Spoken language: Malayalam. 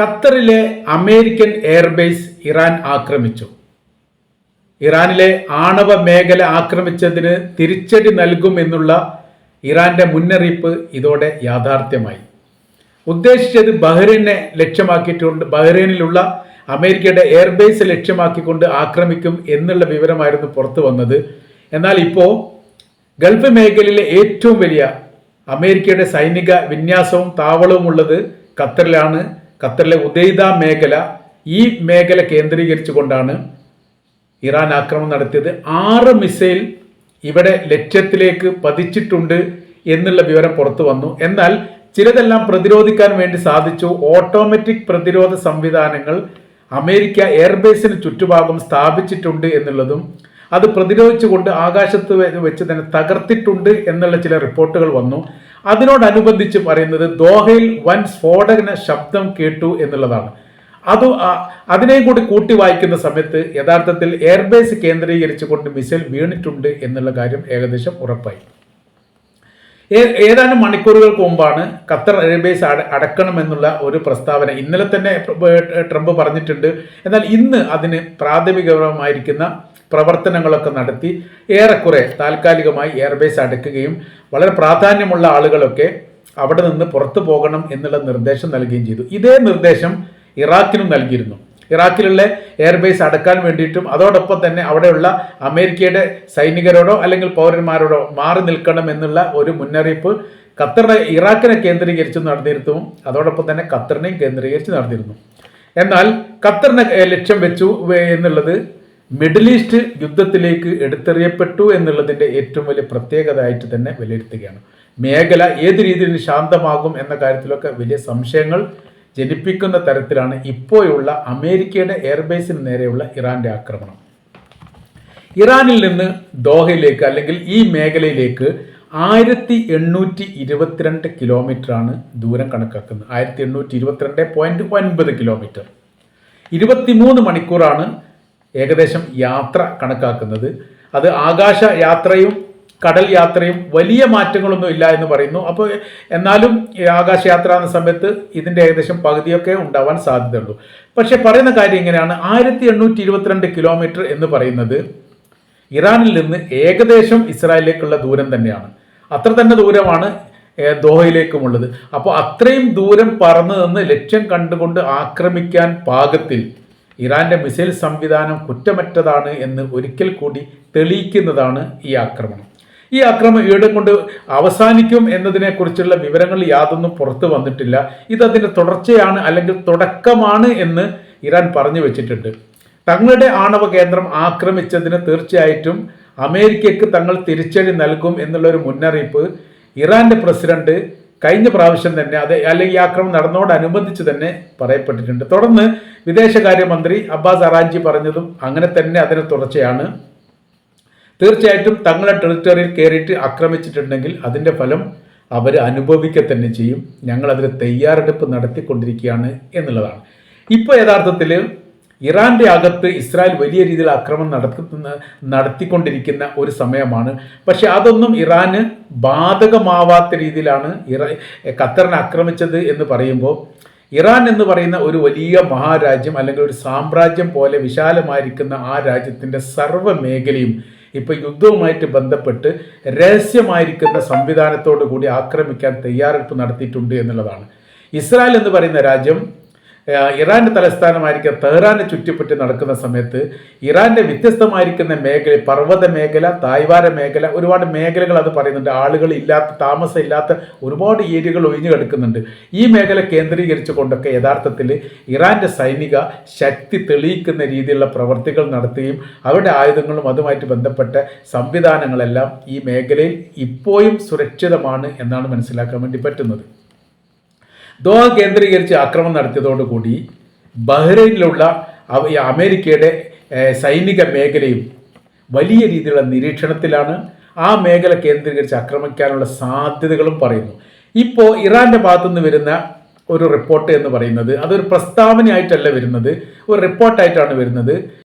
ഖത്തറിലെ അമേരിക്കൻ എയർബേസ് ഇറാൻ ആക്രമിച്ചു. ഇറാനിലെ ആണവ മേഖല ആക്രമിച്ചതിന് തിരിച്ചടി നൽകുമെന്നുള്ള ഇറാന്റെ മുന്നറിയിപ്പ് ഇതോടെ യാഥാർത്ഥ്യമായി. ഉദ്ദേശിച്ചത് ബഹ്റൈനെ ലക്ഷ്യമാക്കിയിട്ടുണ്ട്. ബഹ്റൈനിലുള്ള അമേരിക്കയുടെ എയർബേസ് ലക്ഷ്യമാക്കിക്കൊണ്ട് ആക്രമിക്കും എന്നുള്ള വിവരമായിരുന്നു പുറത്തു വന്നത്. എന്നാൽ ഇപ്പോൾ ഗൾഫ് മേഖലയിലെ ഏറ്റവും വലിയ അമേരിക്കയുടെ സൈനിക വിന്യാസവും താവളവും ഉള്ളത് ഖത്തറിലാണ്. ഖത്തറിലെ ഉദൈദ മേഖല, ഈ മേഖല കേന്ദ്രീകരിച്ചുകൊണ്ടാണ് ഇറാൻ ആക്രമണം നടത്തിയത്. 6 മിസൈൽ ഇവിടെ ലക്ഷ്യത്തിലേക്ക് പതിച്ചിട്ടുണ്ട് എന്നുള്ള വിവരം പുറത്തു വന്നു. എന്നാൽ ചിലതെല്ലാം പ്രതിരോധിക്കാൻ വേണ്ടി സാധിച്ചു. ഓട്ടോമാറ്റിക് പ്രതിരോധ സംവിധാനങ്ങൾ അമേരിക്ക എയർബേസിന് ചുറ്റുഭാഗം സ്ഥാപിച്ചിട്ടുണ്ട് എന്നുള്ളതും അത് പ്രതിരോധിച്ചുകൊണ്ട് ആകാശത്ത് വെച്ച് തന്നെ തകർത്തിട്ടുണ്ട് എന്നുള്ള ചില റിപ്പോർട്ടുകൾ വന്നു. അതിനോടനുബന്ധിച്ച് പറയുന്നത് ദോഹയിൽ വൻ സ്ഫോടന ശബ്ദം കേട്ടു എന്നുള്ളതാണ്. അതിനെയും കൂടി കൂട്ടി വായിക്കുന്ന സമയത്ത് യഥാർത്ഥത്തിൽ എയർബേസ് കേന്ദ്രീകരിച്ചുകൊണ്ട് മിസൈൽ വീണിട്ടുണ്ട് എന്നുള്ള കാര്യം ഏകദേശം ഉറപ്പായി. ഏതാനും മണിക്കൂറുകൾക്ക് മുമ്പാണ് ഖത്തർ എയർബേസ് അടക്കണമെന്നുള്ള ഒരു പ്രസ്താവന ഇന്നലെ തന്നെ ട്രംപ് പറഞ്ഞിട്ടുണ്ട്. എന്നാൽ ഇന്ന് അതിന് പ്രാഥമികമായിരിക്കുന്ന പ്രവർത്തനങ്ങളൊക്കെ നടത്തി ഏറെക്കുറെ താൽക്കാലികമായി എയർബേസ് അടയ്ക്കുകയും വളരെ പ്രാധാന്യമുള്ള ആളുകളൊക്കെ അവിടെ നിന്ന് പുറത്തു പോകണം എന്നുള്ള നിർദ്ദേശം നൽകുകയും ചെയ്തു. ഇതേ നിർദ്ദേശം ഇറാഖിനും നൽകിയിരുന്നു. ഇറാഖിലുള്ള എയർബേസ് അടക്കാൻ വേണ്ടിയിട്ടും അതോടൊപ്പം തന്നെ അവിടെയുള്ള അമേരിക്കയുടെ സൈനികരോടോ അല്ലെങ്കിൽ പൗരന്മാരോടോ മാറി നിൽക്കണം എന്നുള്ള ഒരു മുന്നറിയിപ്പ് ഇറാഖിനെ കേന്ദ്രീകരിച്ച് നടന്നിരുന്നു. അതോടൊപ്പം തന്നെ ഖത്തറിനെയും കേന്ദ്രീകരിച്ച് നടന്നിരുന്നു. എന്നാൽ ഖത്തറിനെ ലക്ഷ്യം വെച്ചു എന്നുള്ളത് മിഡിൽ ഈസ്റ്റ് യുദ്ധത്തിലേക്ക് എടുത്തെറിയപ്പെട്ടു എന്നുള്ളതിൻ്റെ ഏറ്റവും വലിയ പ്രത്യേകത ആയിട്ട് തന്നെ വിലയിരുത്തുകയാണ്. മേഖല ഏത് രീതിയിൽ ശാന്തമാകും എന്ന കാര്യത്തിലൊക്കെ വലിയ സംശയങ്ങൾ ജനിപ്പിക്കുന്ന തരത്തിലാണ് ഇപ്പോഴുള്ള അമേരിക്കയുടെ എയർബേസിന് നേരെയുള്ള ഇറാന്റെ ആക്രമണം. ഇറാനിൽ നിന്ന് ദോഹയിലേക്ക് അല്ലെങ്കിൽ ഈ മേഖലയിലേക്ക് 1822 കിലോമീറ്ററാണ് ദൂരം കണക്കാക്കുന്നത്. 1822.9 കിലോമീറ്റർ. 23 മണിക്കൂറാണ് ഏകദേശം യാത്ര കണക്കാക്കുന്നത്. അത് ആകാശ യാത്രയും കടൽ യാത്രയും വലിയ മാറ്റങ്ങളൊന്നും ഇല്ല എന്ന് പറയുന്നു. അപ്പോൾ എന്നാലും ആകാശയാത്ര എന്ന സമയത്ത് ഇതിൻ്റെ ഏകദേശം പകുതിയൊക്കെ ഉണ്ടാവാൻ സാധ്യതയുള്ളൂ. പക്ഷെ പറയുന്ന കാര്യം ഇങ്ങനെയാണ്, 1822 കിലോമീറ്റർ എന്ന് പറയുന്നത് ഇറാനിൽ നിന്ന് ഏകദേശം ഇസ്രായേലിലേക്കുള്ള ദൂരം തന്നെയാണ്. അത്ര തന്നെ ദൂരമാണ് ദോഹയിലേക്കുമുള്ളത്. അപ്പോൾ അത്രയും ദൂരം പറന്നു നിന്ന് ലക്ഷ്യം കണ്ടുകൊണ്ട് ആക്രമിക്കാൻ പാകത്തിൽ ഇറാന്റെ മിസൈൽ സംവിധാനം കുറ്റമറ്റതാണ് എന്ന് ഒരിക്കൽ കൂടി തെളിയിക്കുന്നതാണ് ഈ ആക്രമണം. ഈ ആക്രമണം ഈടം കൊണ്ട് അവസാനിക്കും എന്നതിനെക്കുറിച്ചുള്ള വിവരങ്ങൾ യാതൊന്നും പുറത്തു വന്നിട്ടില്ല. ഇതതിൻ്റെ തുടർച്ചയാണ് അല്ലെങ്കിൽ തുടക്കമാണ് എന്ന് ഇറാൻ പറഞ്ഞു വെച്ചിട്ടുണ്ട്. തങ്ങളുടെ ആണവ കേന്ദ്രം ആക്രമിച്ചതിന് തീർച്ചയായിട്ടും അമേരിക്കയ്ക്ക് തങ്ങൾ തിരിച്ചടി നൽകും എന്നുള്ളൊരു മുന്നറിയിപ്പ് ഇറാന്റെ പ്രസിഡന്റ് കഴിഞ്ഞ പ്രാവശ്യം തന്നെ അല്ലെങ്കിൽ ഈ ആക്രമണം നടന്നതോടനുബന്ധിച്ച് തന്നെ പറയപ്പെട്ടിട്ടുണ്ട്. തുടർന്ന് വിദേശകാര്യമന്ത്രി അബ്ബാസ് അറാഞ്ചി പറഞ്ഞതും അങ്ങനെ തന്നെ അതിന് തുടർച്ചയാണ്. തീർച്ചയായിട്ടും തങ്ങളുടെ ടെറിട്ടറിയിൽ കയറിയിട്ട് ആക്രമിച്ചിട്ടുണ്ടെങ്കിൽ അതിൻ്റെ ഫലം അവർ അനുഭവിക്കുക തന്നെ ചെയ്യും. ഞങ്ങൾ അതിന് തയ്യാറെടുപ്പ് നടത്തിക്കൊണ്ടിരിക്കുകയാണ് എന്നുള്ളതാണ്. ഇപ്പോൾ യഥാർത്ഥത്തിൽ ഇറാന്റെ അകത്ത് ഇസ്രായേൽ വലിയ രീതിയിൽ ആക്രമണം നടത്തിക്കൊണ്ടിരിക്കുന്ന ഒരു സമയമാണ്. പക്ഷെ അതൊന്നും ഇറാന് ബാധകമാവാത്ത രീതിയിലാണ് ഖത്തറിനെ ആക്രമിച്ചത് എന്ന് പറയുമ്പോൾ ഇറാൻ എന്ന് പറയുന്ന ഒരു വലിയ മഹാരാജ്യം അല്ലെങ്കിൽ ഒരു സാമ്രാജ്യം പോലെ വിശാലമായിരിക്കുന്ന ആ രാജ്യത്തിൻ്റെ സർവ്വ മേഖലയും ഇപ്പോൾ യുദ്ധവുമായിട്ട് ബന്ധപ്പെട്ട് രഹസ്യമായിരിക്കുന്ന സംവിധാനത്തോടു കൂടി ആക്രമിക്കാൻ തയ്യാറെടുപ്പ് നടത്തിയിട്ടുണ്ട് എന്നുള്ളതാണ്. ഇസ്രായേൽ എന്ന് പറയുന്ന രാജ്യം ഇറാന്റെ തലസ്ഥാനമായിരിക്കുന്ന തെഹ്റാനെ ചുറ്റിപ്പറ്റി നടക്കുന്ന സമയത്ത് ഇറാന്റെ വ്യത്യസ്തമായിരിക്കുന്ന മേഖല, പർവ്വത മേഖല, തായ്വാര മേഖല, ഒരുപാട് മേഖലകൾ അത് പറയുന്നുണ്ട്. ആളുകൾ ഇല്ലാത്ത, താമസം ഇല്ലാത്ത ഒരുപാട് ഏരിയകൾ ഒഴിഞ്ഞു കിടക്കുന്നുണ്ട്. ഈ മേഖല കേന്ദ്രീകരിച്ചു കൊണ്ടൊക്കെ യഥാർത്ഥത്തിൽ ഇറാന്റെ സൈനിക ശക്തി തെളിയിക്കുന്ന രീതിയിലുള്ള പ്രവർത്തികൾ നടത്തുകയും അവരുടെ ആയുധങ്ങളും അതുമായിട്ട് ബന്ധപ്പെട്ട സംവിധാനങ്ങളെല്ലാം ഈ മേഖലയിൽ ഇപ്പോഴും സുരക്ഷിതമാണ് എന്നാണ് മനസ്സിലാക്കാൻ വേണ്ടി പറ്റുന്നത്. ദോഹ കേന്ദ്രീകരിച്ച് ആക്രമണം നടത്തിയതോടുകൂടി ബഹ്റൈനിലുള്ള അമേരിക്കയുടെ സൈനിക മേഖലയും വലിയ രീതിയിലുള്ള നിരീക്ഷണത്തിലാണ്. ആ മേഖല കേന്ദ്രീകരിച്ച് ആക്രമിക്കാനുള്ള സാധ്യതകളും പറയുന്നു. ഇപ്പോൾ ഇറാന്റെ ഭാഗത്തുനിന്ന് വരുന്ന ഒരു റിപ്പോർട്ട് എന്ന് പറയുന്നത് അതൊരു പ്രസ്താവനയായിട്ടല്ല വരുന്നത്, ഒരു റിപ്പോർട്ടായിട്ടാണ് വരുന്നത്.